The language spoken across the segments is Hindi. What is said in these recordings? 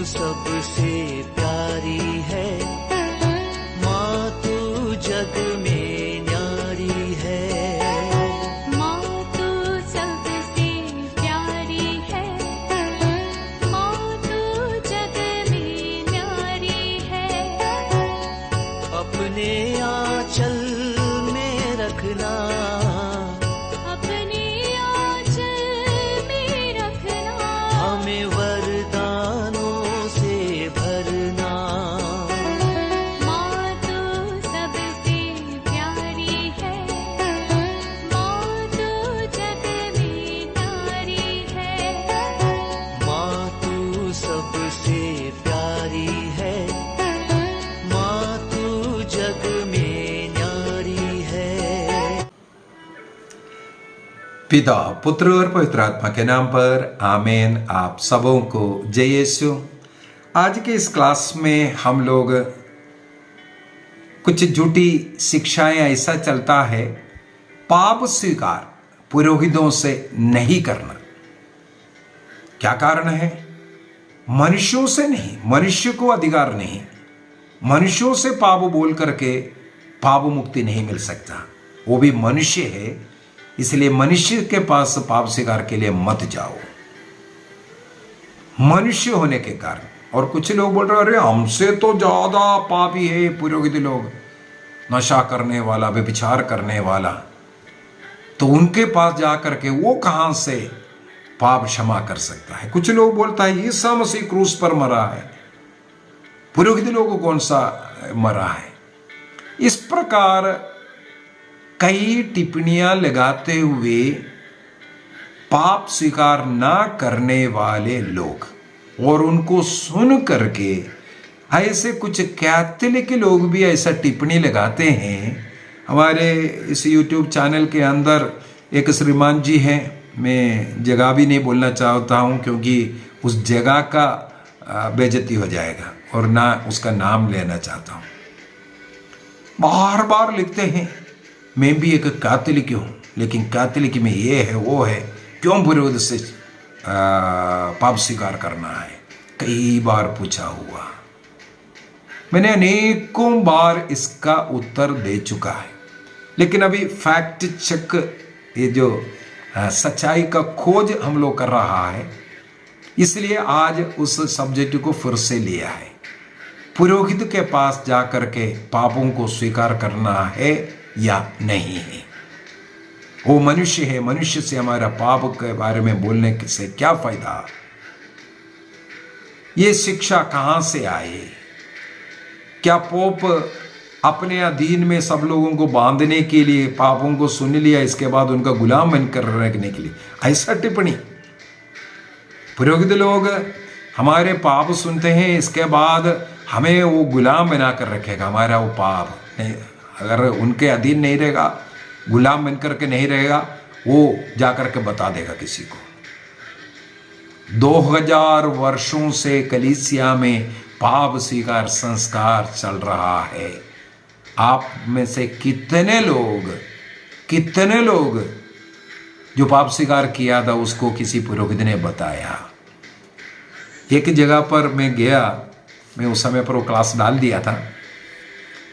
सबसे प्यारी है, माँ तू जग में न्यारी है। माँ तू सबसे प्यारी है, माँ तू जग में न्यारी है। अपने आंचल में रखना, अपने आंचल में रखना, हमें वरदानों से भरना। माँ तू सबसे प्यारी है, माँ तू जग में न्यारी है। माँ तू सबसे प्यारी है, माँ तू जग में न्यारी है। पिता, पुत्र और पवित्र आत्मा के नाम पर आमीन। आप सबों को जय यीशु। आज के इस क्लास में हम लोग कुछ झूठी शिक्षाएं, ऐसा चलता है पाप स्वीकार पुरोहितों से नहीं करना। क्या कारण है? मनुष्यों से नहीं, मनुष्य को अधिकार नहीं, मनुष्यों से पाप बोल करके पाप मुक्ति नहीं मिल सकता। वो भी मनुष्य है, इसलिए मनुष्य के पास पाप स्वीकार के लिए मत जाओ, मनुष्य होने के कारण। और कुछ लोग बोल रहे अरे हमसे तो ज्यादा पापी है पुरोहित लोग, नशा करने वाला, व्यभिचार करने वाला, तो उनके पास जाकर के वो कहां से पाप क्षमा कर सकता है। कुछ लोग बोलता है ईसा मसीह क्रूस पर मरा है, पुरोहित लोगों को कौन सा मरा है। इस प्रकार कई टिप्पणियां लगाते हुए पाप स्वीकार ना करने वाले लोग, और उनको सुन करके ऐसे कुछ कैथोलिक लोग भी ऐसा टिप्पणी लगाते हैं। हमारे इस YouTube चैनल के अंदर एक श्रीमान जी हैं, मैं जगह भी नहीं बोलना चाहता हूं क्योंकि उस जगह का बेइज्जती हो जाएगा, और ना उसका नाम लेना चाहता हूं। बार बार लिखते हैं मैं भी एक कैथोलिक हूं, लेकिन कैथोलिक में ये है वो है, क्यों विरोध से पाप स्वीकार करना है। कई बार पूछा हुआ, मैंने अनेकों बार इसका उत्तर दे चुका है, लेकिन अभी फैक्ट चेक, ये जो सच्चाई का खोज हम लोग कर रहा है, इसलिए आज उस सब्जेक्ट को फिर से लिया है। पुरोहित के पास जाकर के पापों को स्वीकार करना है या नहीं है। वो मनुष्य है, मनुष्य से हमारा पाप के बारे में बोलने से क्या फायदा। ये शिक्षा कहां से आई? क्या पोप अपने अधीन में सब लोगों को बांधने के लिए पापों को सुन लिया, इसके बाद उनका गुलाम बनकर रखने के लिए ऐसा टिप्पणी? पुरोहित लोग हमारे पाप सुनते हैं, इसके बाद हमें वो गुलाम बनाकर रखेगा। हमारा वो पाप नहीं, अगर उनके अधीन नहीं रहेगा, गुलाम बनकर के नहीं रहेगा, वो जाकर के बता देगा किसी को। 2000 वर्षों से कलीसिया में पाप स्वीकार संस्कार चल रहा है। आप में से कितने लोग जो पाप स्वीकार किया था उसको किसी पुरोहित ने बताया? एक जगह पर मैं गया, मैं उस समय पर वो क्लास डाल दिया था,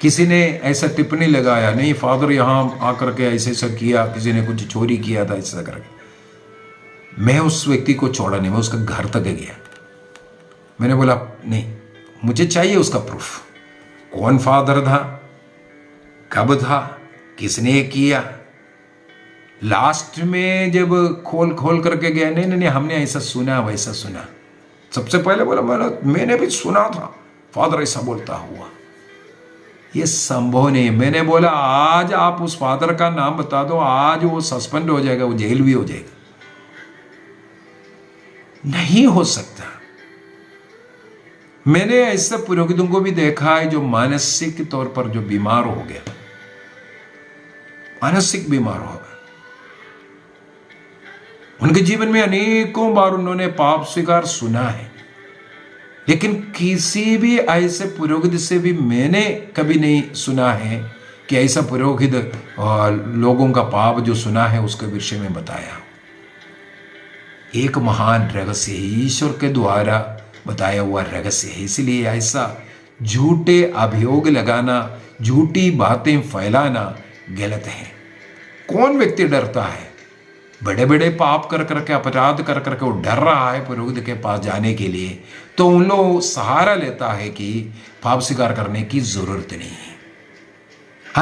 किसी ने ऐसा टिप्पणी लगाया, नहीं फादर यहाँ आकर के ऐसे ऐसा किया, किसी ने कुछ चोरी किया था ऐसा करके। मैं उस व्यक्ति को छोड़ा नहीं, मैं उसका घर तक गया। मैंने बोला नहीं, मुझे चाहिए उसका प्रूफ, कौन फादर था, कब था, किसने किया। लास्ट में जब खोल करके गया, नहीं हमने ऐसा सुना वैसा सुना। सबसे पहले बोला मैंने भी सुना था फादर ऐसा बोलता हुआ। ये संभव नहीं। मैंने बोला आज आप उस फादर का नाम बता दो, आज वो सस्पेंड हो जाएगा, वो जेल भी हो जाएगा। नहीं हो सकता। मैंने ऐसे पुरोहितों को भी देखा है जो मानसिक तौर पर जो बीमार हो गया, मानसिक बीमार हो गया। उनके जीवन में अनेकों बार उन्होंने पाप स्वीकार सुना है, लेकिन किसी भी ऐसे पुरोहित से भी मैंने कभी नहीं सुना है कि ऐसा पुरोहित लोगों का पाप जो सुना है उसके विषय में बताया। एक महान रहस्य ईश्वर के द्वारा बताया हुआ रहस्य है। इसलिए ऐसा झूठे अभियोग लगाना, झूठी बातें फैलाना गलत है। कौन व्यक्ति डरता है? बड़े बड़े पाप कर करके, अपराध कर करके वो डर रहा है पुरोहित के पास जाने के लिए, तो उन लोग सहारा लेता है कि पाप स्वीकार करने की जरूरत नहीं है।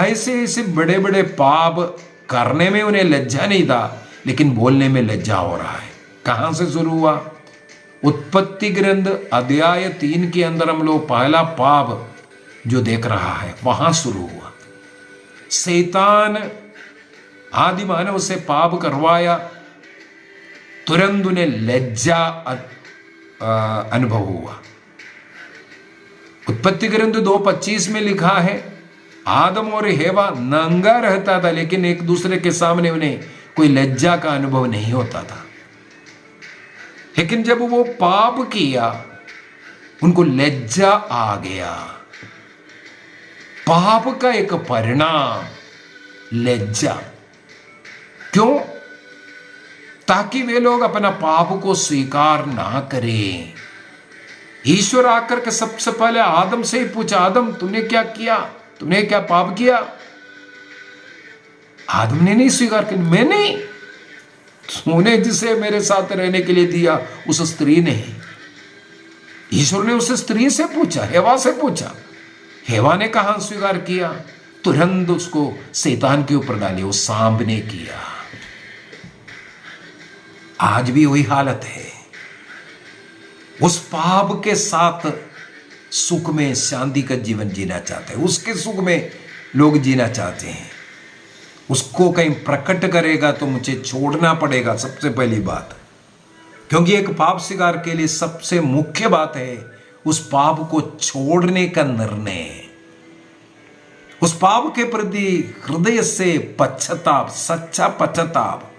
ऐसे ऐसे बड़े बड़े पाप करने में उन्हें लज्जा नहीं था, लेकिन बोलने में लज्जा हो रहा है। कहां से शुरू हुआ? उत्पत्ति ग्रंथ अध्याय 3 के अंदर हम लोग पहला पाप जो देख रहा है वहां शुरू हुआ। शैतान आदि मानव से पाप करवाया, तुरंत उन्हें लज्जा अनुभव हुआ। उत्पत्ति ग्रंथ 2:25 में लिखा है, आदम और हेवा नंगा रहता था, लेकिन एक दूसरे के सामने उन्हें कोई लज्जा का अनुभव नहीं होता था। लेकिन जब वो पाप किया उनको लज्जा आ गया। पाप का एक परिणाम लज्जा। क्यों? ताकि वे लोग अपना पाप को स्वीकार ना करें। ईश्वर आकर के सबसे पहले आदम से ही पूछा, आदम तूने क्या किया? तूने क्या पाप किया? आदम ने नहीं स्वीकार किया, मैं नहीं। तूने जिसे मेरे साथ रहने के लिए दिया उस स्त्री ने। ईश्वर ने उस स्त्री से पूछा, हेवा से पूछा। हेवा ने कहा स्वीकार किया, तुरंत उसको शैतान के ऊपर डाली, वो सांप ने किया। आज भी वही हालत है। उस पाप के साथ सुख में शांति का जीवन जीना चाहते हैं, उसके सुख में लोग जीना चाहते हैं। उसको कहीं प्रकट करेगा तो मुझे छोड़ना पड़ेगा, सबसे पहली बात। क्योंकि एक पाप स्वीकार के लिए सबसे मुख्य बात है उस पाप को छोड़ने का निर्णय, उस पाप के प्रति हृदय से पश्चाताप, सच्चा पश्चाताप।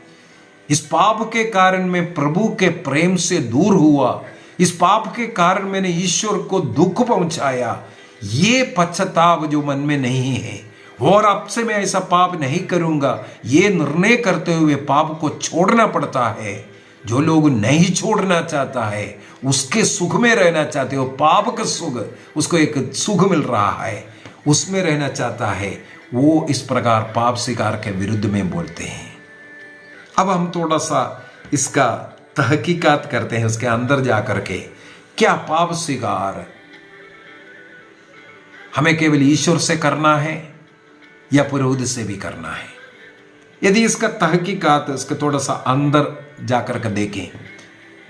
इस पाप के कारण मैं प्रभु के प्रेम से दूर हुआ, इस पाप के कारण मैंने ईश्वर को दुख पहुंचाया, ये पश्चाताप जो मन में नहीं है, और अब से मैं ऐसा पाप नहीं करूंगा, ये निर्णय करते हुए पाप को छोड़ना पड़ता है। जो लोग नहीं छोड़ना चाहता है, उसके सुख में रहना चाहते हो, पाप का सुख, उसको एक सुख मिल रहा है, उसमें रहना चाहता है, वो इस प्रकार पाप स्वीकार के विरुद्ध में बोलते हैं। अब हम थोड़ा सा इसका तहकीकात करते हैं, उसके अंदर जाकर के क्या पाप स्वीकार हमें केवल ईश्वर से करना है या पुरोहित से भी करना है। यदि इसका तहकीकात, इसके थोड़ा सा अंदर जाकर के देखें,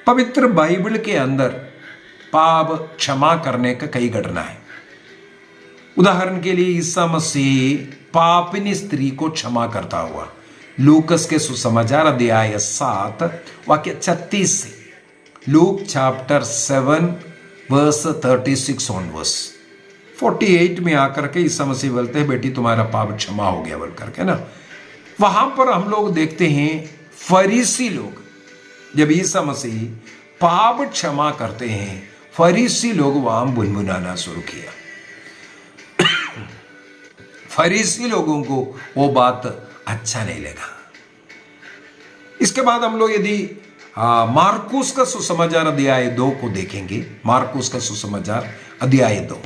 पवित्र बाइबल के अंदर पाप क्षमा करने का कई घटना है। उदाहरण के लिए ईसा मसीह पापिनी स्त्री को क्षमा करता हुआ, लूकस के सुसमाचार अध्याय 7 वाक्य 36 से, लूक चैप्टर 7 वर्स 36 ऑनवर्स। 48 में आकर के ईसा मसीह बोलते हैं, बेटी तुम्हारा पाप क्षमा हो गया बोल करके ना। वहां पर हम लोग देखते हैं फरीसी लोग, जब ईसा मसीह पाप क्षमा करते हैं, फरीसी लोग वहां बुनबुनाना शुरू किया। फरीसी लोगों को वो बात अच्छा नहीं लगा। इसके बाद हम लोग यदि मार्कुस का सुसमाचार अध्याय 2 को देखेंगे, मार्कुस का सुसमाचार अध्याय 2,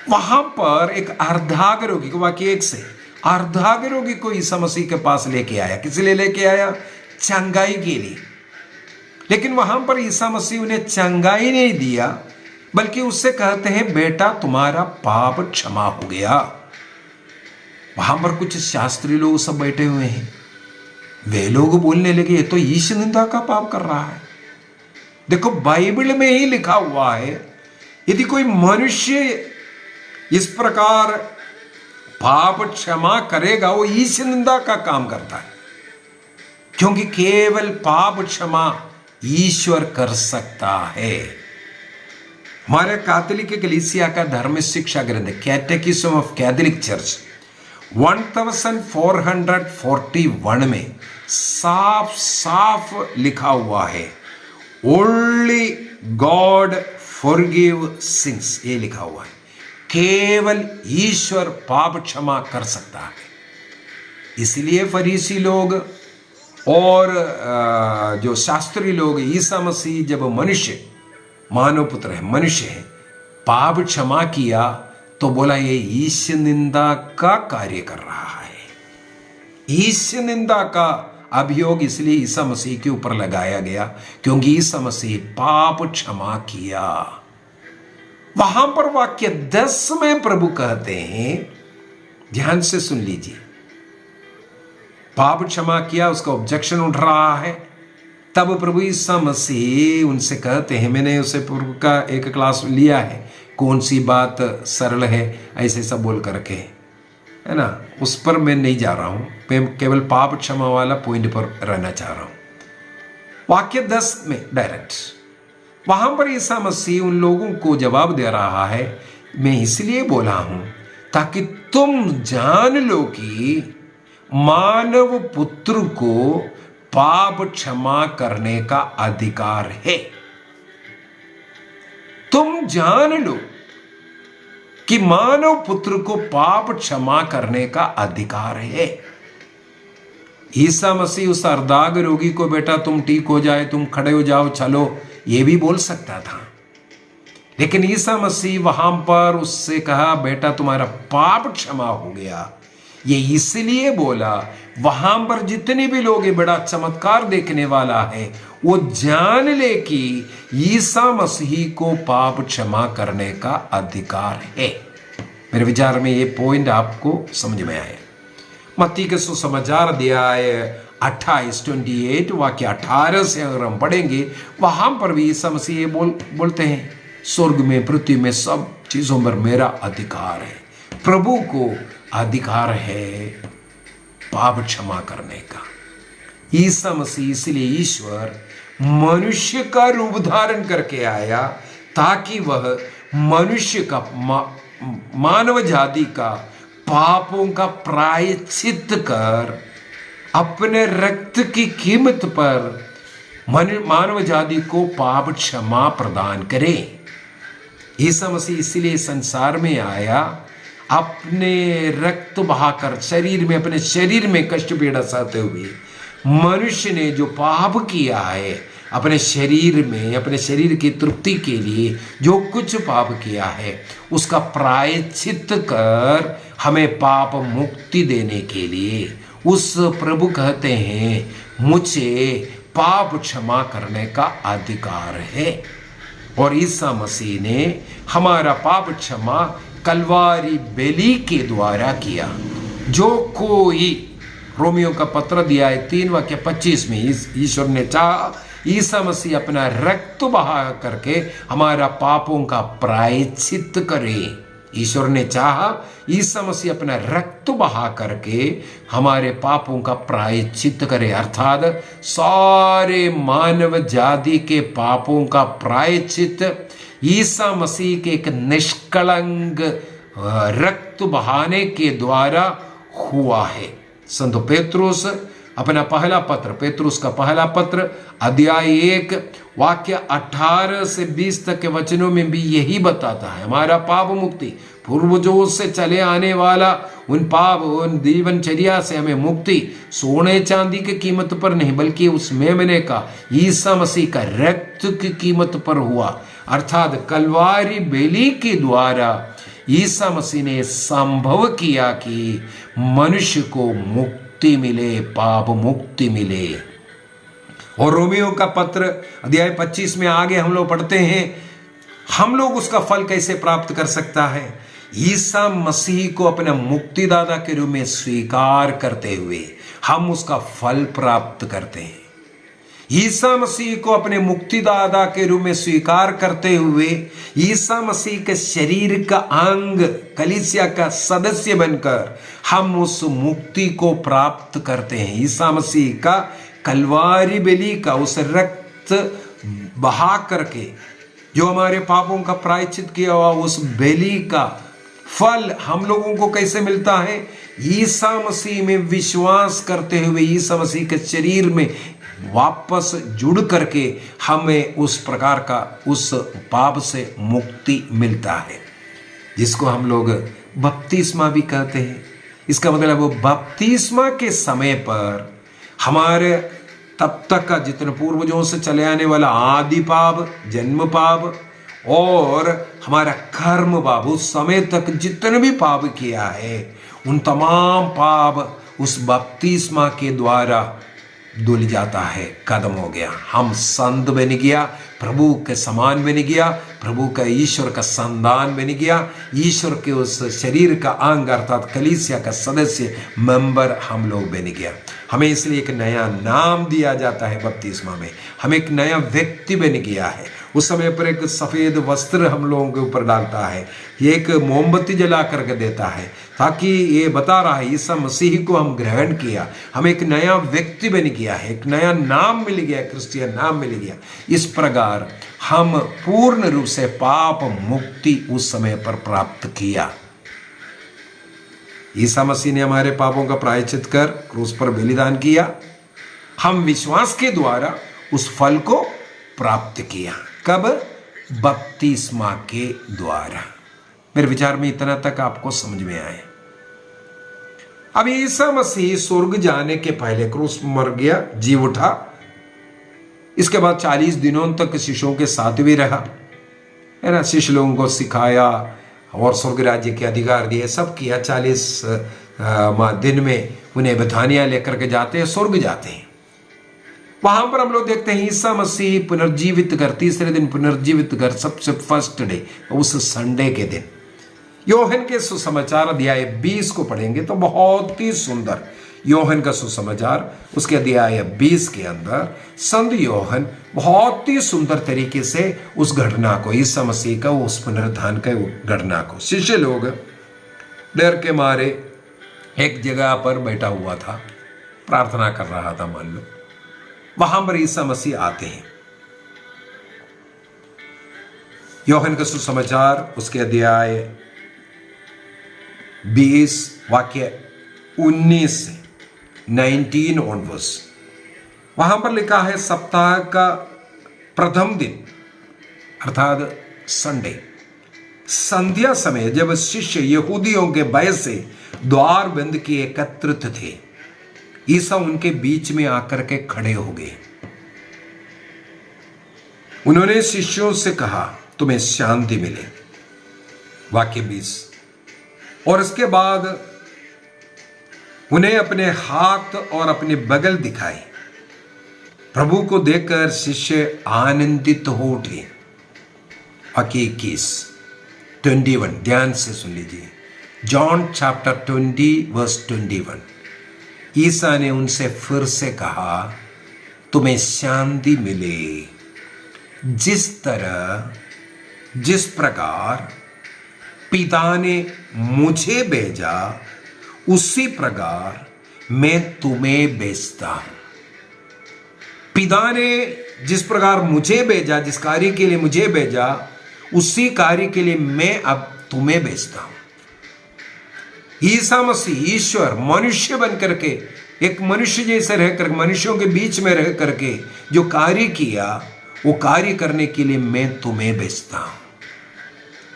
वहां पर एक अर्धांग रोगी को, वाक्य 1 से, अर्धांग रोगी को ईसा मसीह के पास लेके आया। किस लिए लेके आया? चंगाई के लिए। लेकिन वहां पर ईसा मसीह उन्हें चंगाई नहीं दिया, बल्कि उससे कहते हैं, बेटा तुम्हारा पाप क्षमा हो गया। वहां पर कुछ शास्त्री लोग सब बैठे हुए हैं, वे लोग बोलने लगे, ये तो ईश निंदा का पाप कर रहा है। देखो बाइबल में ही लिखा हुआ है, यदि कोई मनुष्य इस प्रकार पाप क्षमा करेगा, वो ईश निंदा का काम करता है। क्योंकि केवल पाप क्षमा ईश्वर कर सकता है। हमारे कैथोलिक कलीसिया का धर्म शिक्षा ग्रंथ, कैटेकिज्म ऑफ कैथोलिक चर्च 1441 में साफ साफ लिखा हुआ है, ओनली गॉड फॉरगिव सिंस, ये लिखा हुआ है। केवल ईश्वर पाप क्षमा कर सकता है। इसलिए फरीसी लोग और जो शास्त्री लोग, ईसा मसीह जब मनुष्य मानव पुत्र है, मनुष्य है, पाप क्षमा किया तो बोला ये ईश्वर निंदा का कार्य कर रहा है। ईश्वर निंदा का अभियोग इसलिए ईसा मसीह के ऊपर लगाया गया क्योंकि ईसा मसीह पाप क्षमा किया। वहां पर वाक्य 10 में प्रभु कहते हैं, ध्यान से सुन लीजिए, पाप क्षमा किया, उसका ऑब्जेक्शन उठ रहा है। तब प्रभु ईसा मसीह उनसे कहते हैं, मैंने उसे पूर्व का एक क्लास लिया है, कौन सी बात सरल है, ऐसे सब बोल करके, है ना, उस पर मैं नहीं जा रहा हूं, मैं केवल पाप क्षमा वाला पॉइंट पर रहना चाह रहा हूं। वाक्य 10 में डायरेक्ट वहां पर ईसा मसीह उन लोगों को जवाब दे रहा है, मैं इसलिए बोला हूं ताकि तुम जान लो कि मानव पुत्र को पाप क्षमा करने का अधिकार है। तुम जान लो कि मानव पुत्र को पाप क्षमा करने का अधिकार है। ईसा मसीह उस अर्धांग रोगी को, बेटा तुम ठीक हो जाए, तुम खड़े हो जाओ, चलो, ये भी बोल सकता था, लेकिन ईसा मसीह वहां पर उससे कहा, बेटा तुम्हारा पाप क्षमा हो गया। ये इसलिए बोला, वहां पर जितने भी लोग, ये बड़ा चमत्कार देखने वाला है, वो जान ले कि ईसा मसीह को पाप क्षमा करने का अधिकार है। मेरे विचार में ये पॉइंट आपको समझ में आया। मत्ती के सुसमाचार अध्याय 28 वाक्य 18 से अगर हम पढ़ेंगे, वहां पर भी ईसा मसीह ये बोलते हैं, स्वर्ग में पृथ्वी में सब चीजों पर मेरा अधिकार है। प्रभु को अधिकार है पाप क्षमा करने का। ईसा मसीह, इसलिए ईश्वर मनुष्य का रूप धारण करके आया ताकि वह मनुष्य का, मानव जाति का पापों का प्रायश्चित कर अपने रक्त की कीमत पर मानव जाति को पाप क्षमा प्रदान करे। ईसा मसीह इसलिए संसार में आया, अपने रक्त बहाकर शरीर में, अपने शरीर में कष्ट पीड़ा सहते हुए मनुष्य ने जो पाप किया है, अपने शरीर में, अपने शरीर की तृप्ति के लिए जो कुछ पाप किया है, उसका प्रायश्चित कर हमें पाप मुक्ति देने के लिए उस प्रभु कहते हैं, मुझे पाप क्षमा करने का अधिकार है। और ईसा मसीह ने हमारा पाप क्षमा कलवारी बेली के द्वारा किया। जो कोई, रोमियो का पत्र दिया है 3 वाक्य 25 में, ईश्वर ने चाहा ईसा मसीह अपना रक्त बहा करके हमारा पापों का प्रायश्चित करे। ईश्वर ने चाहा ईसा मसीह अपना रक्त बहा करके हमारे पापों का प्रायश्चित करे, अर्थात सारे मानव जाति के पापों का प्रायश्चित ईसा मसीह के एक निष्कलंक रक्त बहाने के द्वारा हुआ है। संत पेत्रुस अपना पहला पत्र, पेत्रुस का पहला पत्र अध्याय 1 वाक्य 18 से 20 तक के वचनों में भी यही बताता है, हमारा पाप मुक्ति, पूर्वजों से चले आने वाला उन पाप, उन जीवनचर्या से हमें मुक्ति सोने चांदी की कीमत पर नहीं, बल्कि उस मेमने का, ईसा मसीह का रक्त की कीमत पर हुआ। अर्थात कलवारी बेली के द्वारा ईसा मसीह ने संभव किया कि मनुष्य को मुक्ति मिले, पाप मुक्ति मिले। और रोमियो का पत्र अध्याय 25 में आगे हम लोग पढ़ते हैं, हम लोग उसका फल कैसे प्राप्त कर सकता है। ईसा मसीह को अपना मुक्तिदाता के रूप में स्वीकार करते हुए हम उसका फल प्राप्त करते हैं। ईसा मसीह को अपने मुक्तिदाता के रूप में स्वीकार करते हुए ईसा मसीह के शरीर का अंग, कलीसिया का सदस्य बनकर हम उस मुक्ति को प्राप्त करते हैं। ईसा मसीह का कलवारी बेली का उस रक्त बहा करके जो हमारे पापों का प्रायश्चित किया हुआ, उस बेली का फल हम लोगों को कैसे मिलता है? ईसा मसीह में विश्वास करते हुए ईसा मसीह के शरीर में वापस जुड़ करके हमें उस प्रकार का, उस पाप से मुक्ति मिलता है, जिसको हम लोग बपतिस्मा भी कहते हैं। इसका मतलब वो बपतिस्मा के समय पर हमारे तब तक का जितने पूर्वजों से चले आने वाला आदि पाप, जन्म पाप और हमारा कर्म पाप, उस समय तक जितने भी पाप किया है उन तमाम पाप उस बपतिस्मा के द्वारा धुल जाता है, खत्म हो गया। हम संत बन गया, प्रभु के समान बन गया, प्रभु का ईश्वर का संतान बन गया, ईश्वर के उस शरीर का अंग अर्थात कलीसिया का सदस्य मेंबर हम लोग बन गया। हमें इसलिए एक नया नाम दिया जाता है बपतिस्मा में, हम एक नया व्यक्ति बन गया है। उस समय पर एक सफेद वस्त्र हम लोगों के ऊपर डालता है, एक मोमबत्ती जला करके देता है, ताकि ये बता रहा है ईसा मसीह को हम ग्रहण किया, हम एक नया व्यक्ति बन गया है, एक नया नाम मिल गया, क्रिश्चियन नाम मिल गया। इस प्रकार हम पूर्ण रूप से पाप मुक्ति उस समय पर प्राप्त किया। ईसा मसीह ने हमारे पापों का प्रायश्चित कर क्रूस पर बलिदान किया, हम विश्वास के द्वारा उस फल को प्राप्त किया। कब? बपतिस्मा के द्वारा। मेरे विचार में इतना तक आपको समझ में आए। अब ईसा मसीह स्वर्ग जाने के पहले क्रूस मर गया, जी उठा, इसके बाद 40 दिनों तक शिष्यों के साथ भी रहा, है ना, शिष्य लोगों को सिखाया और स्वर्ग राज्य के अधिकार दिए, सब किया। 40 दिन में उन्हें बेथानिया लेकर के जाते हैं, स्वर्ग जाते हैं। वहां पर हम लोग देखते हैं ईसा मसीह पुनर्जीवित कर, तीसरे दिन पुनर्जीवित कर, सबसे फर्स्ट डे, उस संडे के दिन। योहन के सुसमाचार अध्याय 20 को पढ़ेंगे तो बहुत ही सुंदर, योहन का सुसमाचार उसके अध्याय 20 के अंदर संत योहन बहुत ही सुंदर तरीके से उस घटना को, ईसा मसीह का उस पुनरुत्थान का घटना को, शिष्य लोग डर के मारे एक जगह पर बैठा हुआ था, प्रार्थना कर रहा था मान लो, वहां पर ईसा मसीह आते हैं। योहन का सुसमाचार उसके अध्याय 20 वाक्य 19 से 19 ऑनवर्ड्स, वहां पर लिखा है, सप्ताह का प्रथम दिन अर्थात संडे, संध्या समय जब शिष्य यहूदियों के भय से द्वार बंद किए एकत्रित थे, ईसा उनके बीच में आकर के खड़े हो गए। उन्होंने शिष्यों से कहा, तुम्हें शांति मिले, वाक्य 20। और इसके बाद उन्हें अपने हाथ और अपने बगल दिखाए। प्रभु को देखकर शिष्य आनंदित हो उठे। वाक्य 21, ध्यान से सुन लीजिए, जॉन चैप्टर 20 वर्स 21। ईसा ने उनसे फिर से कहा, तुम्हें शांति मिले। जिस प्रकार पिता ने मुझे भेजा उसी प्रकार मैं तुम्हें भेजता हूं। पिता ने जिस प्रकार मुझे भेजा, जिस कार्य के लिए मुझे भेजा, उसी कार्य के लिए मैं अब तुम्हें भेजता हूं। ईसा मसीह ईश्वर मनुष्य बन करके, एक मनुष्य जैसे रह कर, मनुष्यों के बीच में रह करके जो कार्य किया, वो कार्य करने के लिए मैं तुम्हें भेजता हूं।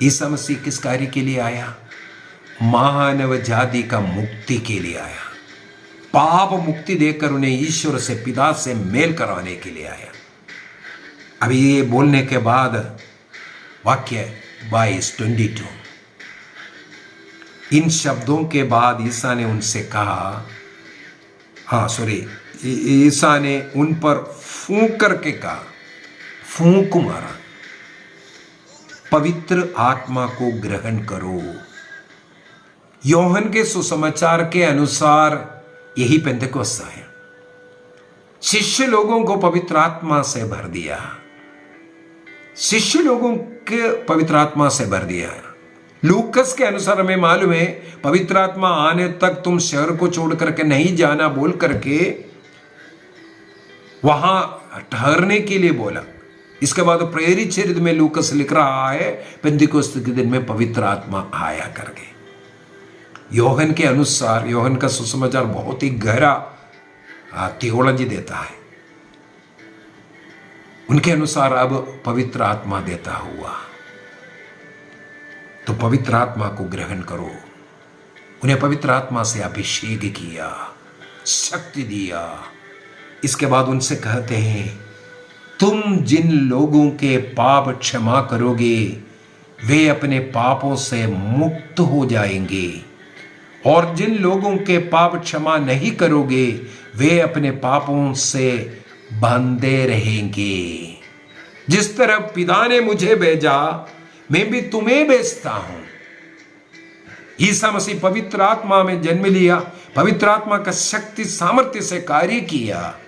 ईसा मसीह किस कार्य के लिए आया? मानव जाति का मुक्ति के लिए आया, पाप मुक्ति देकर उन्हें ईश्वर से, पिता से मेल कराने के लिए आया। अभी ये बोलने के बाद वाक्य 22, इन शब्दों के बाद ईसा ने उनसे कहा, ईसा ने उन पर फूंक करके कहा, फूंक मारा, पवित्र आत्मा को ग्रहण करो। योहन के सुसमाचार के अनुसार यही पेंतेकोस्त है। शिष्य लोगों को पवित्र आत्मा से भर दिया, शिष्य लोगों के पवित्र आत्मा से भर दिया। लूकस के अनुसार हमें मालूम है, पवित्र आत्मा आने तक तुम शहर को छोड़ करके नहीं जाना बोल करके वहां ठहरने के लिए बोला। इसके बाद प्रेरित चरित्र में लूकस लिख रहा है, पेंतिकोस्त के दिन में पवित्र आत्मा आया करके। योहन के अनुसार, योहन का सुसमाचार बहुत ही गहरा थियोलॉजी देता है। उनके अनुसार अब पवित्र आत्मा देता हुआ, तो पवित्र आत्मा को ग्रहण करो। उन्हें पवित्र आत्मा से अभिषेक किया, शक्ति दिया, इसके बाद उनसे कहते हैं, तुम जिन लोगों के पाप क्षमा करोगे वे अपने पापों से मुक्त हो जाएंगे, और जिन लोगों के पाप क्षमा नहीं करोगे वे अपने पापों से बंधे रहेंगे। जिस तरह पिता ने मुझे भेजा मैं भी तुम्हें भेजता हूं। ईसा मसीह पवित्र आत्मा में जन्म लिया, पवित्र आत्मा का शक्ति सामर्थ्य से कार्य किया।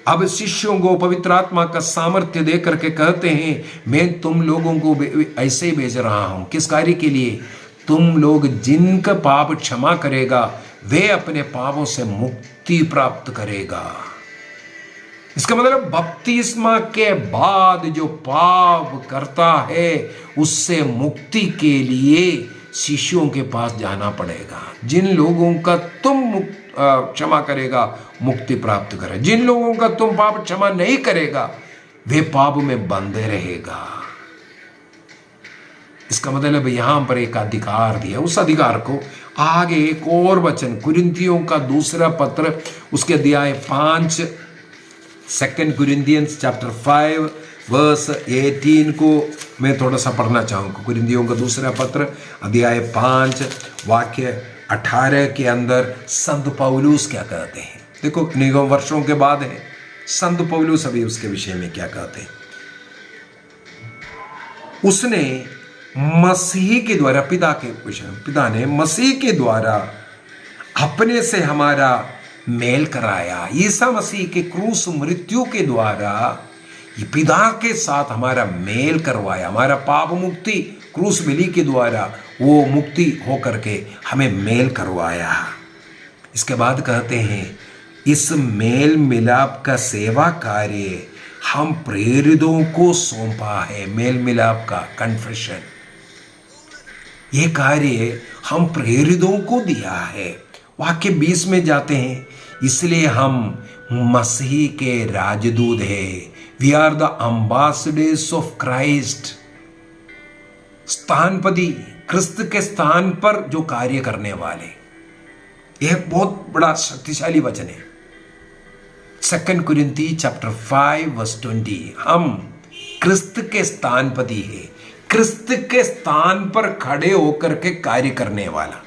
अब शिष्यों को पवित्र आत्मा का सामर्थ्य दे करके कहते हैं, मैं तुम लोगों को ऐसे ही भेज रहा हूं। किस कार्य के लिए? तुम लोग जिनका पाप क्षमा करेगा वे अपने पापों से मुक्ति प्राप्त करेगा। इसका मतलब बपतिस्मा के बाद जो पाप करता है उससे मुक्ति के लिए शिष्यों के पास जाना पड़ेगा। जिन लोगों का तुम क्षमा करेगा मुक्ति प्राप्त करे, जिन लोगों का तुम पाप क्षमा नहीं करेगा वे पाप में बंधे रहेगा। इसका मतलब यहां पर एक अधिकार दिया, उस अधिकार को आगे एक और वचन कुरिन्थियों का दूसरा पत्र उसके अध्याय 5 2 Corinthians chapter 5 verse 18 को मैं थोड़ा सा पढ़ना चाहूँगा। कुरिन्थियों का दूसरा पत्र अध्याय 5 वाक्य 18 के अंदर संत पौलुस क्या कहते हैं। देखो अनेकों वर्षों के बाद है, संत पौलुस अभी उसके विषय में क्या कहते हैं। उसने मसीह के द्वारा पिता ने मसीह के द्वारा अपने से हमारा मेल कराया। ईसा मसीह के क्रूस मृत्यु के द्वारा ये पिता के साथ हमारा मेल करवाया। हमारा पाप मुक्ति क्रूस बलि के द्वारा वो मुक्ति होकर के हमें मेल करवाया। इसके बाद कहते हैं, इस मेल मिलाप का सेवा कार्य हम प्रेरितों को सौंपा है। मेल मिलाप का कन्फेशन, ये कार्य हम प्रेरितों को दिया है। वाक्य 20 में जाते हैं, इसलिए हम मसीह के राजदूत हैं। We are the ambassadors of Christ. स्थानपति, क्रिस्त के स्थान पर जो कार्य करने वाले, यह बहुत बड़ा शक्तिशाली वचन है। 2 Corinthians chapter 5 verse 20, हम क्रिस्त के स्थानपति है, क्रिस्त के स्थान पर खड़े होकर के कार्य करने वाला।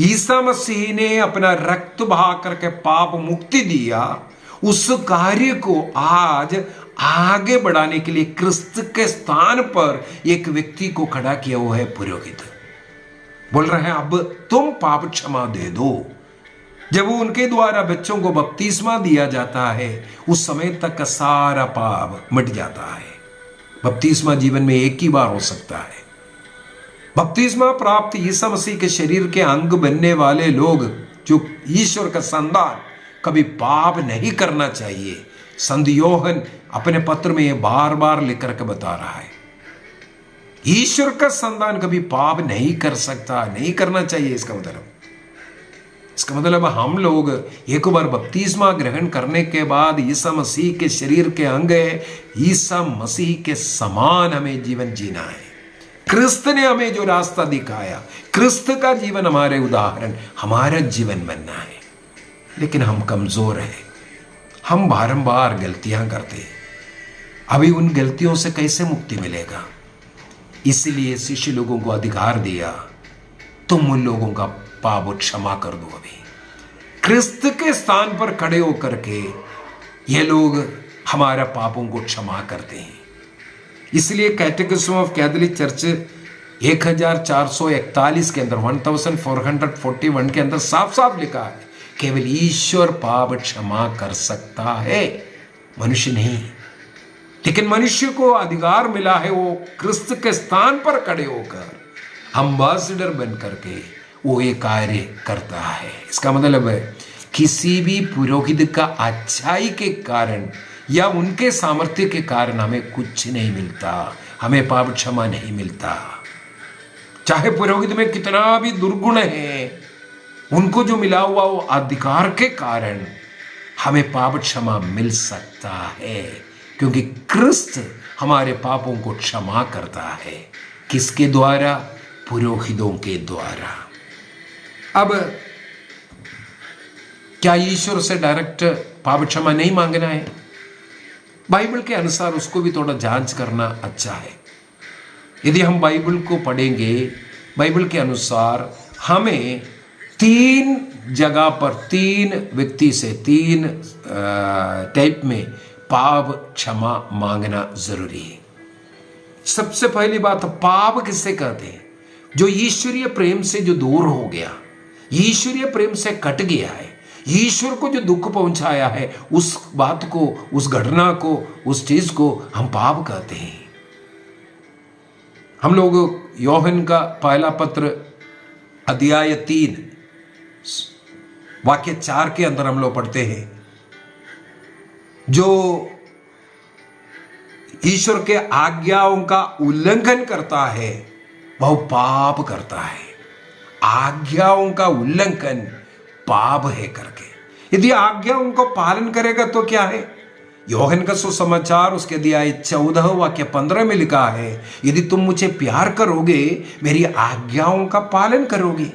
ईसा मसीह ने अपना रक्त बहा करके पाप मुक्ति दिया। उस कार्य को आज आगे बढ़ाने के लिए क्रिस्त के स्थान पर एक व्यक्ति को खड़ा किया हुआ है पुरोहित। बोल रहे हैं अब तुम पाप क्षमा दे दो। जब उनके द्वारा बच्चों को बपतिस्मा दिया जाता है उस समय तक का सारा पाप मिट जाता है। बपतिस्मा जीवन में एक ही बार हो सकता है। बपतिस्मा प्राप्त ईसा मसीह के शरीर के अंग बनने वाले लोग जो ईश्वर का संतान कभी पाप नहीं करना चाहिए। संत योहन अपने पत्र में यह बार बार लिख करके बता रहा है, ईश्वर का संतान कभी पाप नहीं कर सकता, नहीं करना चाहिए। इसका मतलब हम लोग एक बार बपतिस्मा ग्रहण करने के बाद ईसा मसीह के शरीर के अंग है, ईसा मसीह के समान हमें जीवन जीना है। क्रिस्त ने हमें जो रास्ता दिखाया, क्रिस्त का जीवन हमारे उदाहरण, हमारा जीवन बनना है। लेकिन हम कमजोर हैं, हम बारंबार गलतियां करते हैं। अभी उन गलतियों से कैसे मुक्ति मिलेगा? इसलिए शिष्य लोगों को अधिकार दिया, तुम उन लोगों का पाप क्षमा कर दो। अभी क्रिस्त के स्थान पर खड़े होकर के ये लोग हमारा पापों को क्षमा करते हैं। इसलिए कैटेकिज्म ऑफ कैथोलिक चर्च 1441 के अंदर 1441 के अंदर साफ साफ लिखा है, केवल ईश्वर पाप क्षमा कर सकता है, मनुष्य नहीं। लेकिन मनुष्य को अधिकार मिला है वो क्रिस्त के स्थान पर खड़े होकर एम्बेसडर बन करके वो ये कार्य करता है। इसका मतलब है किसी भी पुरोहित का अच्छाई के कारण या उनके सामर्थ्य के कारण हमें कुछ नहीं मिलता, हमें पाप क्षमा नहीं मिलता। चाहे पुरोहित में कितना भी दुर्गुण है, उनको जो मिला हुआ वो अधिकार के कारण हमें पाप क्षमा मिल सकता है, क्योंकि क्रिस्त हमारे पापों को क्षमा करता है। किसके द्वारा? पुरोहितों के द्वारा। अब क्या ईश्वर से डायरेक्ट पाप क्षमा नहीं मांगना है? बाइबल के अनुसार उसको भी थोड़ा जांच करना अच्छा है। यदि हम बाइबल को पढ़ेंगे, बाइबल के अनुसार हमें 3 जगह पर 3 व्यक्ति से 3 टाइप में पाप क्षमा मांगना जरूरी है। सबसे पहली बात, पाप किससे कहते हैं? जो ईश्वरीय प्रेम से जो दूर हो गया, ईश्वरीय प्रेम से कट गया है, ईश्वर को जो दुख पहुंचाया है, उस बात को, उस घटना को, उस चीज को हम पाप कहते हैं। हम लोग यूहन्ना का पहला पत्र अध्याय 3 वाक्य 4 के अंदर हम लोग पढ़ते हैं, जो ईश्वर के आज्ञाओं का उल्लंघन करता है वह पाप करता है। आज्ञाओं का उल्लंघन पाप है करके। यदि आज्ञाओं को पालन करेगा तो क्या है? यूहन्ना का सुसमाचार उसके अध्याय 14 वाक्य 15 में लिखा है, यदि तुम मुझे प्यार करोगे, मेरी आज्ञाओं का पालन करोगे।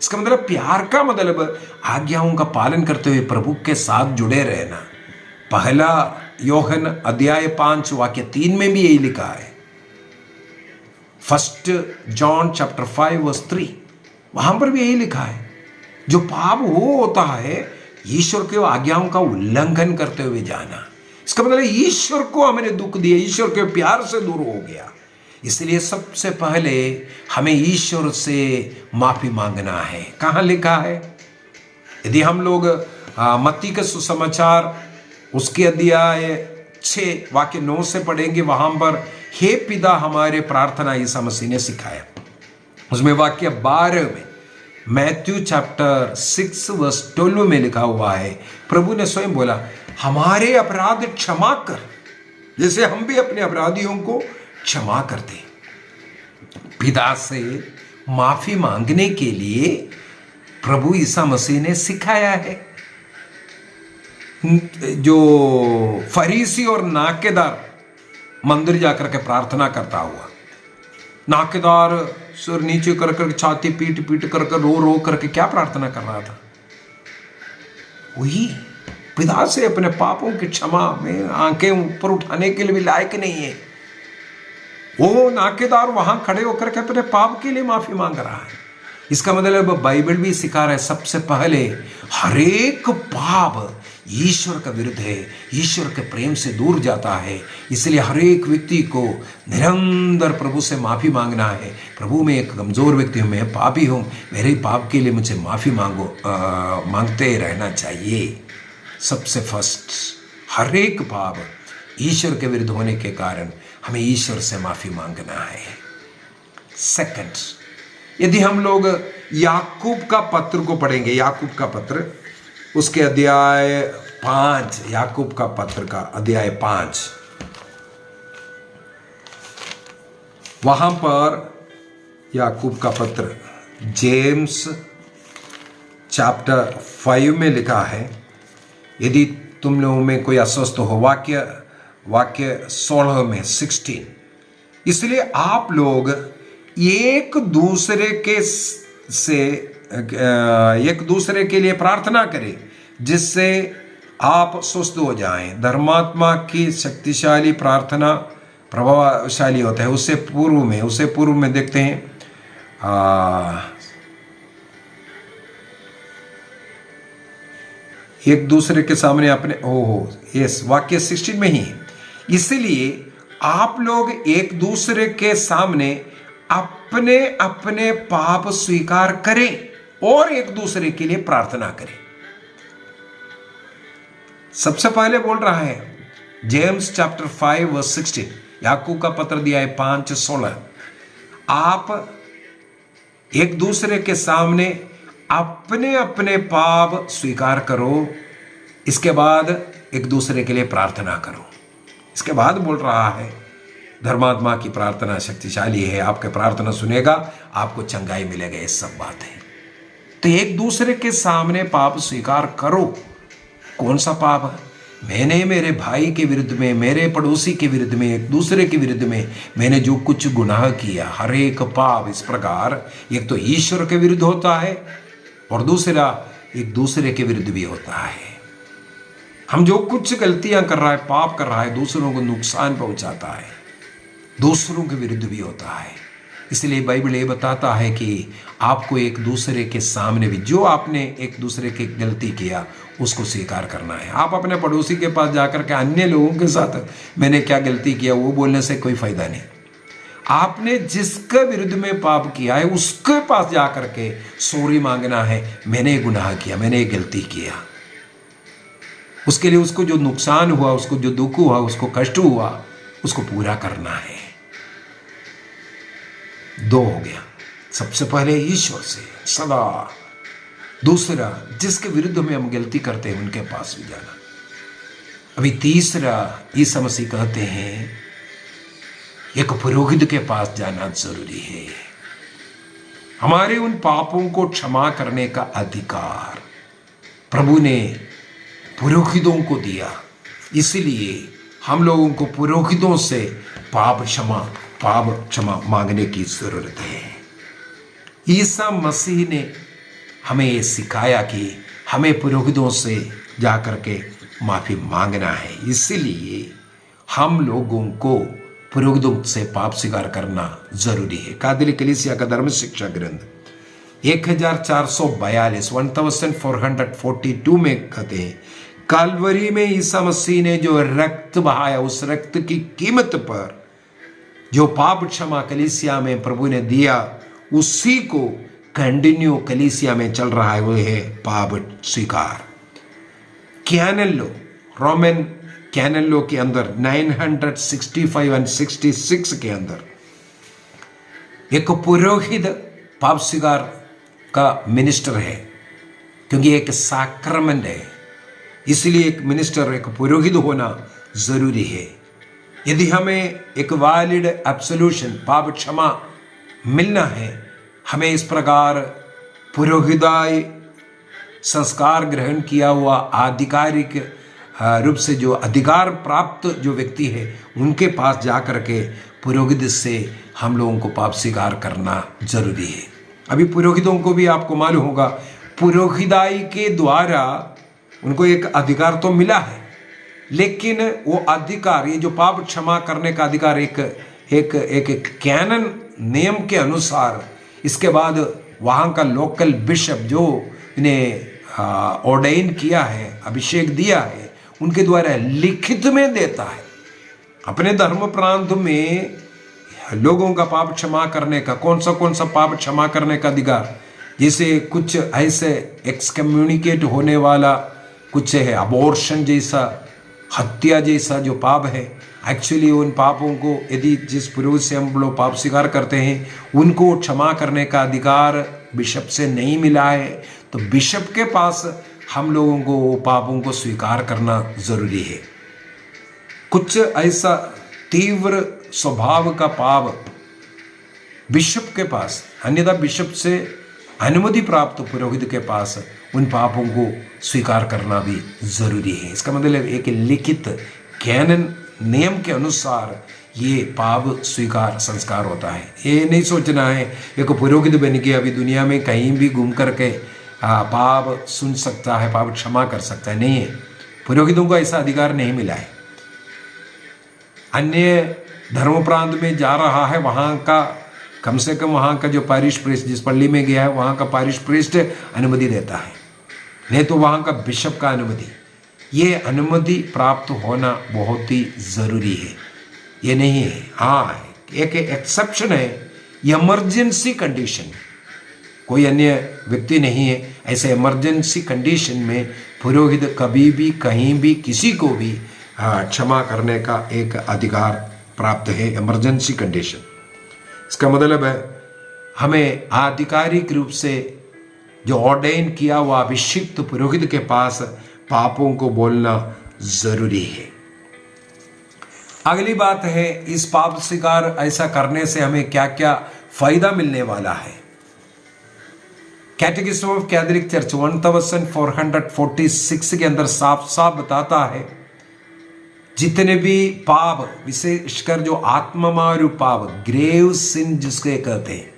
इसका मतलब प्यार का मतलब आज्ञाओं का पालन करते हुए प्रभु के साथ जुड़े रहना। पहला यूहन्ना अध्याय 5 वाक्य 3 में भी यही लिखा है। 1 जॉन चैप्टर 5 वर्स 3 वहां पर भी यही लिखा है। जो पाप वो होता है ईश्वर के आज्ञाओं का उल्लंघन करते हुए जाना। इसका मतलब ईश्वर को हमने दुख दिया, ईश्वर के प्यार से दूर हो गया। इसलिए सबसे पहले हमें ईश्वर से माफी मांगना है। कहाँ लिखा है? यदि हम लोग मत्ती के सुसमाचार उसके अध्याय 6 वाक्य 9 से पढ़ेंगे, वहां पर हे पिता हमारे प्रार्थना ईसा मसीह ने सिखाया। उसमें वाक्य 12 में, मैथ्यू चैप्टर 6 वर्स 12 में लिखा हुआ है, प्रभु ने स्वयं बोला, हमारे अपराध क्षमा कर जैसे हम भी अपने अपराधियों को क्षमा करते। पिता से माफी मांगने के लिए प्रभु ईसा मसीह ने सिखाया है। जो फरीसी और नाकेदार मंदिर जाकर के प्रार्थना करता हुआ, नाकेदार सिर नीचे कर कर, छाती पीट पीट कर कर, रो रो करके क्या प्रार्थना कर रहा था? वही पिता से अपने पापों की क्षमा में आंखें ऊपर उठाने के लिए भी लायक नहीं है। वो नाकेदार वहां खड़े होकर के अपने पाप के लिए माफी मांग रहा है। इसका मतलब बाइबल भी सिखा रहा है, सबसे पहले हरेक पाप ईश्वर का विरुद्ध है, ईश्वर के प्रेम से दूर जाता है। इसलिए हरेक व्यक्ति को निरंतर प्रभु से माफी मांगना है। प्रभु मैं एक कमजोर व्यक्ति हूँ, मैं पापी हूँ, मेरे पाप के लिए मुझे माफी मांगते रहना चाहिए। सबसे फर्स्ट, हरेक पाप ईश्वर के विरुद्ध होने के कारण हमें ईश्वर से माफी मांगना है। सेकंड, यदि हम लोग याकूब का पत्र को पढ़ेंगे, याकूब का पत्र उसके अध्याय 5, याकूब का पत्र का अध्याय 5, वहां पर याकूब का पत्र जेम्स चैप्टर 5 में लिखा है, यदि तुम लोगों में कोई अस्वस्थ हो, वाक्य 16 में 16, इसलिए आप लोग एक दूसरे के लिए प्रार्थना करें जिससे आप स्वस्थ हो जाएं। धर्मात्मा की शक्तिशाली प्रार्थना प्रभावशाली होता है। उससे पूर्व में देखते हैं एक दूसरे के सामने अपने यस वाक्य 16 में ही, इसलिए आप लोग एक दूसरे के सामने अपने अपने पाप स्वीकार करें और एक दूसरे के लिए प्रार्थना करें। सबसे पहले बोल रहा है जेम्स चैप्टर 5 वर्स 16, याकूब का पत्र दिया है 5:16, आप एक दूसरे के सामने अपने अपने पाप स्वीकार करो, इसके बाद एक दूसरे के लिए प्रार्थना करो। इसके बाद बोल रहा है धर्मात्मा की प्रार्थना शक्तिशाली है, आपके प्रार्थना सुनेगा, आपको चंगाई मिलेगा। ये सब बात है। तो एक दूसरे के सामने पाप स्वीकार करो। कौन सा पाप है? मैंने मेरे भाई के विरुद्ध में, मेरे पड़ोसी के विरुद्ध में, एक दूसरे के विरुद्ध में मैंने जो कुछ गुनाह किया, हर एक पाप इस प्रकार एक तो ईश्वर के विरुद्ध होता है और दूसरा एक दूसरे के विरुद्ध भी होता है। हम जो कुछ गलतियां कर रहा है, पाप कर रहा है, दूसरों को नुकसान पहुंचाता है, दूसरों के विरुद्ध भी होता है। इसलिए बाइबल ये बताता है कि आपको एक दूसरे के सामने भी, जो आपने एक दूसरे की गलती किया उसको स्वीकार करना है। आप अपने पड़ोसी के पास जाकर के अन्य लोगों के साथ मैंने क्या गलती किया वो बोलने से कोई फायदा नहीं। आपने जिसके विरुद्ध में पाप किया है उसके पास जाकर के सॉरी मांगना है, मैंने ये गुनाह किया, मैंने ये गलती किया। उसके लिए उसको जो नुकसान हुआ, उसको जो दुख हुआ, उसको कष्ट हुआ, उसको पूरा करना है। दो हो गया, सबसे पहले ईश्वर से सदा, दूसरा जिसके विरुद्ध में हम गलती करते हैं उनके पास भी जाना। अभी तीसरा ईसा मसीह कहते हैं एक पुरोहित के पास जाना जरूरी है। हमारे उन पापों को क्षमा करने का अधिकार प्रभु ने पुरोहितों को दिया, इसलिए हम लोगों को पुरोहितों से पाप क्षमा मांगने की जरूरत है। ईसा मसीह ने हमें ये सिखाया कि हमें पुरोहितों से जाकर के माफी मांगना है, इसलिए हम लोगों को पुरोहितों से पाप स्वीकार करना जरूरी है। कादिल कलीसिया का धर्म शिक्षा ग्रंथ 1442 1442 में कहते हैं, काल्वरी में ईसा मसीह ने जो रक्त बहाया, उस रक्त की कीमत पर जो पाप क्षमा कलीसिया में प्रभु ने दिया, उसी को कंटिन्यू कलीसिया में चल रहा है, वो है पाप स्वीकार। Canon law, Roman canon law के अंदर 965 और 66 के अंदर एक पुरोहित पाप स्वीकार का मिनिस्टर है, क्योंकि एक सैक्रमेंट है, इसलिए एक मिनिस्टर, एक पुरोहित होना जरूरी है। यदि हमें एक वैलिड एब्सोल्यूशन, पाप क्षमा मिलना है, हमें इस प्रकार पुरोहिताई संस्कार ग्रहण किया हुआ आधिकारिक रूप से जो अधिकार प्राप्त जो व्यक्ति है उनके पास जाकर के पुरोहित से हम लोगों को पाप स्वीकार करना जरूरी है। अभी पुरोहितों को भी आपको मालूम होगा, पुरोहिताई के द्वारा उनको एक अधिकार तो मिला है, लेकिन वो अधिकार, ये जो पाप क्षमा करने का अधिकार एक कैनन नियम के अनुसार, इसके बाद वहाँ का लोकल बिशप जो इन्हें ऑर्डेन किया है, अभिषेक दिया है, उनके द्वारा लिखित में देता है। अपने धर्म प्रांत में लोगों का पाप क्षमा करने का कौन सा पाप क्षमा करने का अधिकार, जैसे कुछ ऐसे एक्सकम्युनिकेट होने वाला कुछ है, अबॉर्शन जैसा, हत्या जैसा जो पाप है, एक्चुअली उन पापों को यदि जिस पुरुष से हम लोग पाप स्वीकार करते हैं उनको क्षमा करने का अधिकार बिशप से नहीं मिला है, तो बिशप के पास हम लोगों को वो पापों को स्वीकार करना जरूरी है। कुछ ऐसा तीव्र स्वभाव का पाप बिशप के पास, अन्यथा बिशप से अनुमति प्राप्त पुरोहित के पास उन पापों को स्वीकार करना भी जरूरी है। इसका मतलब एक लिखित कैनन नियम के अनुसार ये पाप स्वीकार संस्कार होता है। ये नहीं सोचना है एक पुरोहित बन के अभी दुनिया में कहीं भी घूम करके पाप सुन सकता है, पाप क्षमा कर सकता है, नहीं है। पुरोहितों को ऐसा अधिकार नहीं मिला है। अन्य धर्म प्रांत में जा रहा है, वहाँ का कम से कम वहाँ का जो पारिश प्रीस्ट, जिस पल्ली में गया है वहाँ का पारिश प्रीस्ट अनुमति देता है, नहीं तो वहाँ का बिशप का अनुमति। ये अनुमति प्राप्त होना बहुत ही ज़रूरी है, ये नहीं है। हाँ, एक एक्सेप्शन है, इमरजेंसी कंडीशन, कोई अन्य व्यक्ति नहीं है, ऐसे इमरजेंसी कंडीशन में पुरोहित कभी भी कहीं भी किसी को भी क्षमा करने का एक अधिकार प्राप्त है, इमरजेंसी कंडीशन। इसका मतलब है हमें आधिकारिक रूप से जो ऑर्डेन किया हुआ अभिषिक्त पुरोहित के पास पापों को बोलना जरूरी है। अगली बात है, इस पाप स्वीकार ऐसा करने से हमें क्या क्या फायदा मिलने वाला है। कैटेकिज्म ऑफ कैथोलिक चर्च 1446 के अंदर साफ साफ बताता है, जितने भी पाप, विशेषकर जो आत्ममारू पाप, ग्रेव सिन जिसके कहते हैं,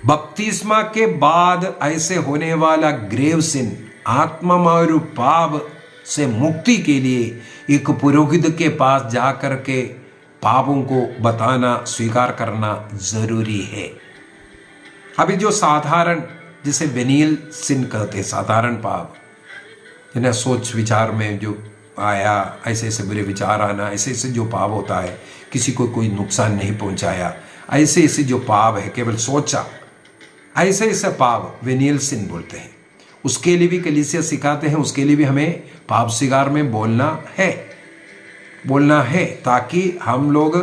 बपतिस्मा के बाद ऐसे होने वाला ग्रेव सिन, आत्ममारू पाप से मुक्ति के लिए एक पुरोहित के पास जाकर के पापों को बताना, स्वीकार करना जरूरी है। अभी जो साधारण, जिसे वेनियल सिन कहते हैं, साधारण पाप, जिन्हें सोच विचार में जो आया, ऐसे ऐसे बुरे विचार आना, ऐसे ऐसे जो पाप होता है, किसी को कोई नुकसान नहीं पहुंचाया, ऐसे ऐसे जो पाप है, केवल सोचा, ऐसे ऐसे पाप वेनियल सिन बोलते हैं। उसके लिए भी कलीसिया सिखाते हैं, उसके लिए भी हमें पाप स्वीकार में बोलना है ताकि हम लोग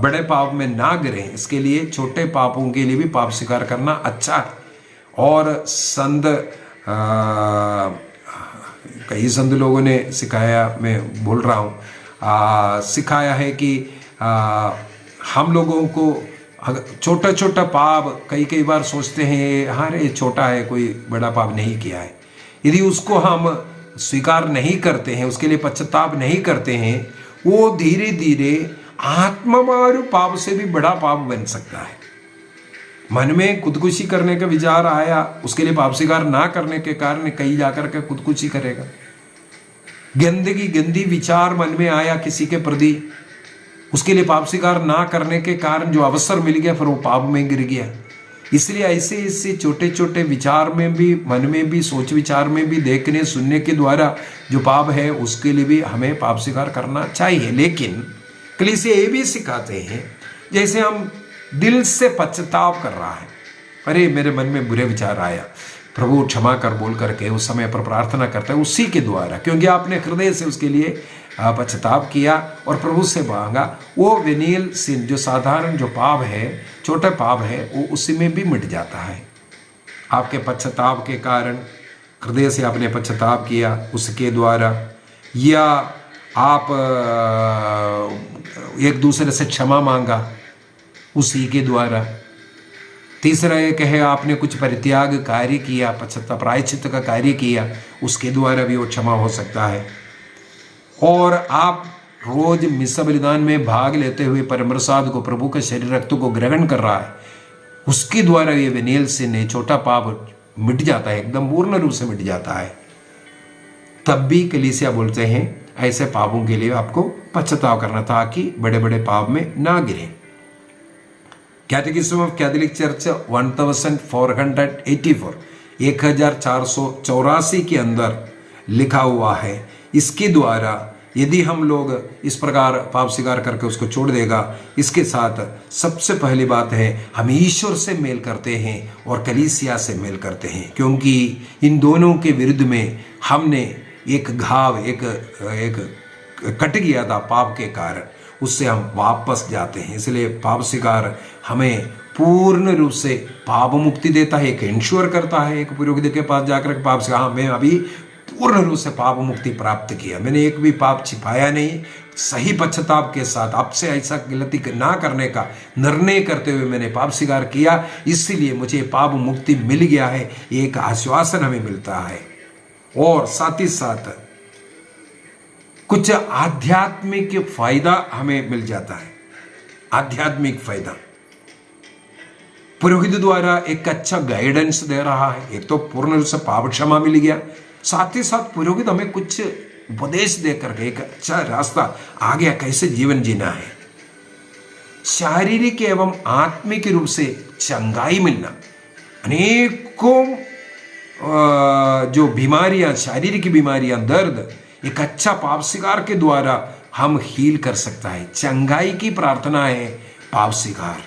बड़े पाप में ना गिरें। इसके लिए छोटे पापों के लिए भी पाप स्वीकार करना अच्छा है। और कई संत लोगों ने सिखाया, मैं बोल रहा हूँ, सिखाया है कि हम लोगों को छोटा छोटा पाप कई बार सोचते हैं, हाँ रे छोटा है, कोई बड़ा पाप नहीं किया है। यदि उसको हम स्वीकार नहीं करते हैं, उसके लिए पश्चाताप नहीं करते हैं, वो धीरे धीरे आत्ममारू पाप से भी बड़ा पाप बन सकता है। मन में खुदकुशी करने का विचार आया, उसके लिए पाप स्वीकार ना करने के कारण कहीं जाकर के खुदकुशी करेगा। गंदी विचार मन में आया किसी के प्रति, उसके लिए पाप स्वीकार ना करने के कारण जो अवसर मिल गया, फिर वो पाप में गिर गया। इसलिए ऐसे छोटे छोटे विचार में भी, मन में भी, सोच विचार में भी, देखने सुनने के द्वारा जो पाप है, उसके लिए भी हमें पाप स्वीकार करना चाहिए। लेकिन कलीसिया ये भी सिखाते हैं, जैसे हम दिल से पश्चाताप कर रहा है, अरे मेरे मन में बुरे विचार आया, प्रभु क्षमा कर बोल करके उस समय पर प्रार्थना करता है, उसी के द्वारा, क्योंकि आपने हृदय से उसके लिए पश्चाताप किया और प्रभु से मांगा, वो वेनियल सिन, जो साधारण जो पाप है, छोटा पाप है, वो उसी में भी मिट जाता है। आपके पश्चाताप के कारण, हृदय से आपने पश्चाताप किया उसके द्वारा, या आप एक दूसरे से क्षमा मांगा उसी के द्वारा। तीसरा एक है, आपने कुछ परित्याग कार्य किया, पश्चाताप प्रायश्चित का कार्य किया, उसके द्वारा भी वो क्षमा हो सकता है। और आप रोज मिसा बलिदान में भाग लेते हुए परम प्रसाद को, प्रभु के शरीर रक्त को ग्रहण कर रहा है, उसके द्वारा ये वेनियल सिन, छोटा पाप मिट जाता है, एकदम पूर्ण रूप से मिट जाता है। तब भी कलीसिया बोलते हैं ऐसे पापों के लिए आपको पश्चाताप करना, ताकि बड़े बड़े पाप में ना गिरे। कैटेकिज्म ऑफ कैथोलिक चर्च 1484 1484 के अंदर लिखा हुआ है। इसके द्वारा यदि हम लोग इस प्रकार पाप स्वीकार करके उसको छोड़ देगा, इसके साथ सबसे पहली बात है, हम ईश्वर से मेल करते हैं और कलीसिया से मेल करते हैं, क्योंकि इन दोनों के विरुद्ध में हमने एक घाव एक कट गया था पाप के कारण, उससे हम वापस जाते हैं। इसलिए पाप स्वीकार हमें पूर्ण रूप से पाप मुक्ति देता है, एक इंश्योर करता है। एक पुरोहित के पास जाकर पाप से, हाँ मैं अभी पूर्ण रूप से पाप मुक्ति प्राप्त किया, मैंने एक भी पाप छिपाया नहीं, सही पश्चाताप के साथ आपसे ऐसा गलती ना करने का निर्णय करते हुए मैंने पाप स्वीकार किया, इसलिए मुझे पाप मुक्ति मिल गया है, एक आश्वासन हमें मिलता है। और साथ ही साथ कुछ आध्यात्मिक फायदा हमें मिल जाता है। आध्यात्मिक फायदा पुरोहित द्वारा एक अच्छा गाइडेंस दे रहा है, एक तो पूर्ण रूप से पाप क्षमा मिल गया, साथ ही साथ पुरोहित हमें कुछ उपदेश देकर के एक अच्छा रास्ता आ गया, कैसे जीवन जीना है। शारीरिक एवं आत्मिक रूप से चंगाई मिलना, अनेकों जो बीमारियां, शारीरिक बीमारियां, दर्द, एक अच्छा पाप स्वीकार के द्वारा हम हील कर सकता है। चंगाई की प्रार्थना है पाप स्वीकार,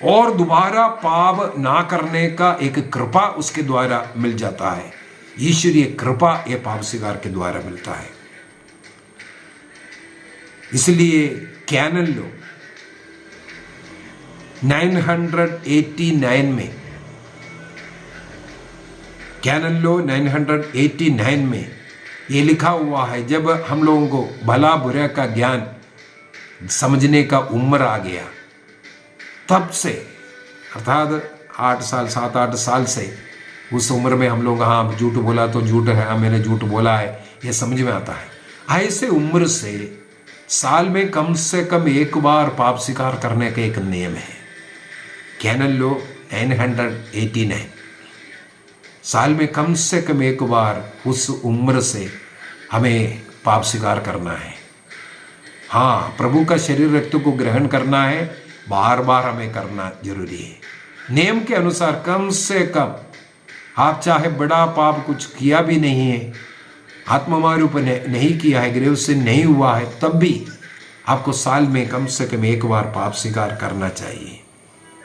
और दोबारा पाप ना करने का एक कृपा उसके द्वारा मिल जाता है। ईश्वरीय कृपा ये पाप स्वीकार के द्वारा मिलता है। इसलिए कैनन लो 989 में, कैनन लो 989 में ये लिखा हुआ है, जब हम लोगों को भला बुरा का ज्ञान समझने का उम्र आ गया, तब से अर्थात 8 साल 7-8 साल से, उस उम्र में हम लोग, हाँ झूठ बोला तो झूठ है, हाँ मैंने झूठ बोला है, ये समझ में आता है। ऐसे उम्र से साल में कम से कम एक बार पाप स्वीकार करने का एक नियम है। कैनन लो 989। साल में कम से कम एक बार उस उम्र से हमें पाप स्वीकार करना है। हाँ, प्रभु का शरीर रक्त को ग्रहण करना है, बार बार हमें करना जरूरी है। नियम के अनुसार कम से कम आप चाहे बड़ा पाप कुछ किया भी नहीं है, आत्ममारू पर नहीं किया है, ग्रेव से नहीं हुआ है, तब भी आपको साल में कम से कम एक बार पाप स्वीकार करना चाहिए।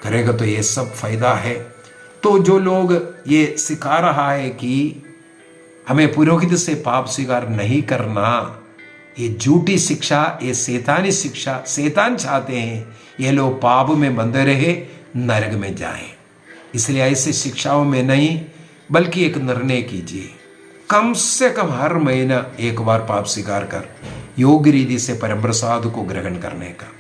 करेगा तो ये सब फायदा है। तो जो लोग ये सिखा रहा है कि हमें पुरोहित से पाप स्वीकार नहीं करना, ये झूठी शिक्षा, ये शैतानी शिक्षा, शैतान चाहते हैं ये लोग पाप में बंधे रहे, नरक में जाएं। इसलिए ऐसे शिक्षाओं में नहीं, बल्कि एक निर्णय कीजिए, कम से कम हर महीना एक बार पाप स्वीकार कर योग्य रीति से परम प्रसाद को ग्रहण करने का।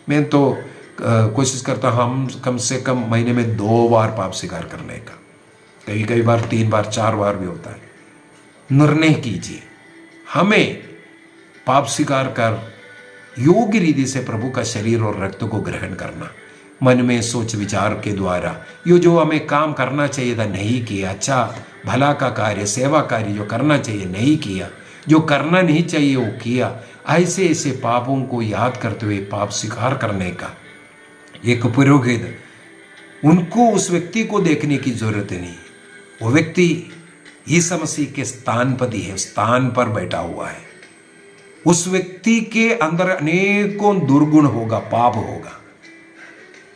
मैं तो कोशिश करता हूँ हम कम से कम महीने में 2 बार पाप स्वीकार करने का, कई बार 3 बार 4 बार भी होता है। निर्णय कीजिए, हमें पाप स्वीकार कर योग्य रीति से प्रभु का शरीर और रक्त को ग्रहण करना। मन में सोच विचार के द्वारा ये जो हमें काम करना चाहिए था नहीं किया, अच्छा भला का कार्य, सेवा कार्य जो करना चाहिए नहीं किया, जो करना नहीं चाहिए वो किया, ऐसे ऐसे पापों को याद करते हुए पाप स्वीकार करने का एक पुरोहित, उनको उस व्यक्ति को देखने की जरूरत नहीं। वो व्यक्ति यीशु मसीह के स्थानपति है, स्थान पर बैठा हुआ है। उस व्यक्ति के अंदर अनेकों दुर्गुण होगा, पाप होगा,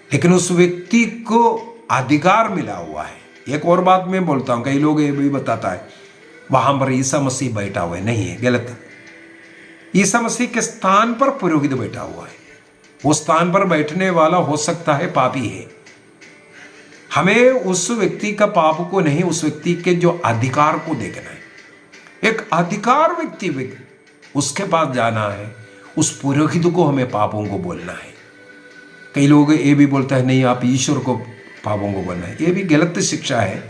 लेकिन उस व्यक्ति को अधिकार मिला हुआ है। एक और बात मैं बोलता हूं, कई लोग ये भी बताता है वहां पर ईसा मसीह बैठा हुआ है, नहीं है, गलत। ईसा मसीह के स्थान पर पुरोहित बैठा हुआ है। वो स्थान पर बैठने वाला हो सकता है पापी है। हमें उस व्यक्ति का पाप को नहीं, उस व्यक्ति के जो अधिकार को देखना है। एक अधिकार व्यक्ति उसके पास जाना है, उस पुरोहित को हमें पापों को बोलना है। कई लोग ये भी बोलते हैं नहीं आप ईश्वर को पापों को बोलना है, ये भी गलत शिक्षा है।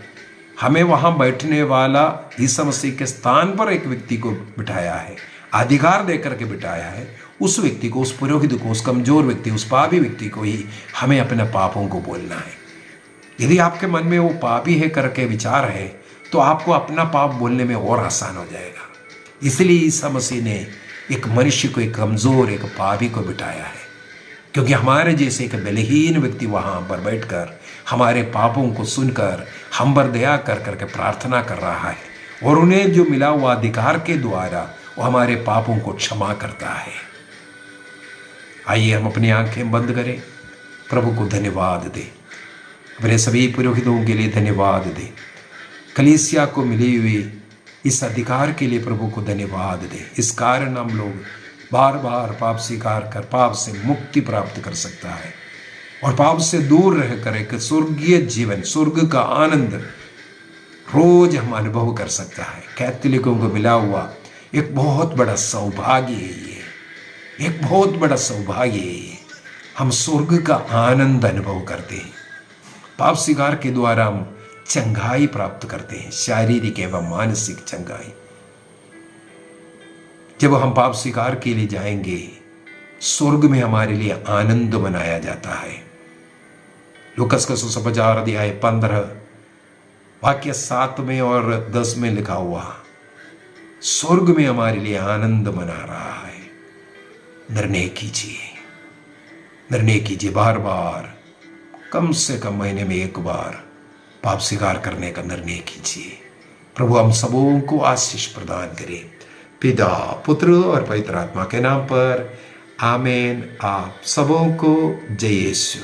हमें वहां बैठने वाला ईसा मसीह के स्थान पर एक व्यक्ति को बिठाया है, अधिकार देकर के बिठाया है। उस व्यक्ति को, उस पुरोहित को, उस कमजोर व्यक्ति, उस पापी व्यक्ति को ही हमें अपने पापों को बोलना है। यदि आपके मन में वो पापी है करके विचार है तो आपको अपना पाप बोलने में और आसान हो जाएगा। इसलिए ईसा मसीह ने एक मनुष्य को, एक कमजोर, एक पापी को बिठाया है, क्योंकि हमारे जैसे एक बलहीन व्यक्ति वहां पर बैठकर हमारे पापों को सुनकर हम पर दया कर करके प्रार्थना कर रहा है, और उन्हें जो मिला हुआ अधिकार के द्वारा वो हमारे पापों को क्षमा करता है। आइए हम अपनी आंखें बंद करें, प्रभु को धन्यवाद दें, अपने सभी पुरोहितों के लिए धन्यवाद दें, कलीसिया को मिली हुई इस अधिकार के लिए प्रभु को धन्यवाद दें। इस कारण हम लोग बार बार पाप स्वीकार कर पाप से मुक्ति प्राप्त कर सकता है, और पाप से दूर रहकर एक स्वर्गीय जीवन, स्वर्ग का आनंद रोज हम अनुभव कर सकता है। कैथोलिकों को मिला हुआ एक बहुत बड़ा सौभाग्य है ये, एक बहुत बड़ा सौभाग्य है ये। हम स्वर्ग का आनंद अनुभव करते हैं। पाप स्वीकार के द्वारा हम चंगाई प्राप्त करते हैं, शारीरिक एवं मानसिक चंगाई। जब हम पाप स्वीकार के लिए जाएंगे, स्वर्ग में हमारे लिए आनंद मनाया जाता है। लूकस का सुसमाचार अध्याय 15 वाक्य 7 में और 10 में लिखा हुआ, स्वर्ग में हमारे लिए आनंद मना रहा है। निर्णय कीजिए, निर्णय कीजिए, बार बार कम से कम महीने में एक बार पाप स्वीकार करने का निर्णय कीजिए। प्रभु हम सबों को आशीष प्रदान करे, पिता, पुत्र और पवित्र आत्मा के नाम पर, आमीन। आप सबों को जय यीशु।